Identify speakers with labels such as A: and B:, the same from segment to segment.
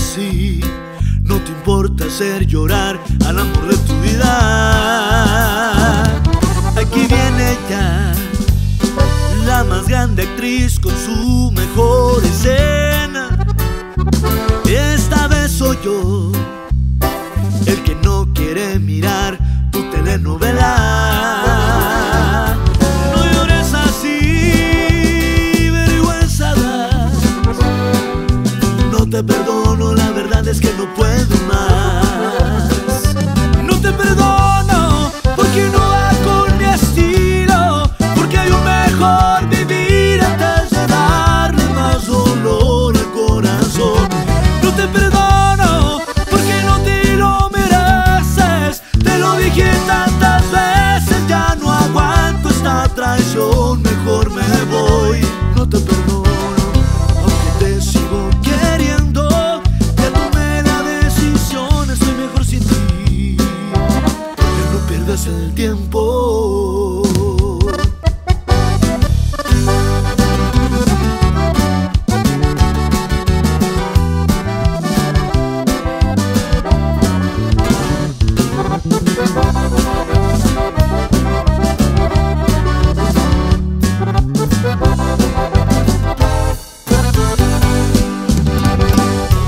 A: así. No te importa hacer llorar al amor de tu vida. Aquí viene ya la más grande actriz con su mejor escena. Esta vez soy yo el que no quiere mirar tu telenovela. No llores así, vergüenza das. No te perdono, la verdad es que no puedo más. No te perdono porque no va con mi estilo, porque hay un mejor vivir antes de darle más dolor al corazón. No te perdono porque no te lo mereces, te lo dije tantas veces, ya no aguanto esta traición, mejor me voy. No te perdono, aunque te sigo queriendo, ya tomé la decisión, estoy mejor sin ti, que no pierdas el tiempo.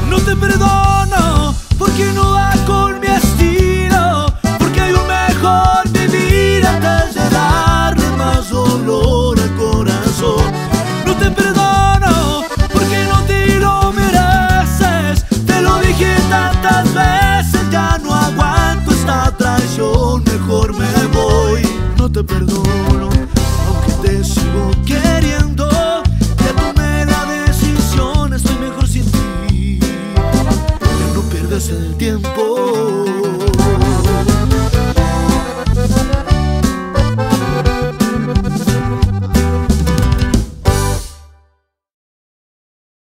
A: No te perdono porque no va con mi estilo, porque hay un mejor vivir antes de darle más dolor al corazón. No te perdono porque no te lo mereces, te lo dije tantas veces, ya no aguanto esta traición, mejor me voy. No te perdono, aunque te sigo queriendo, ya tomé la decisión, estoy mejor sin ti, que no pierdas el tiempo.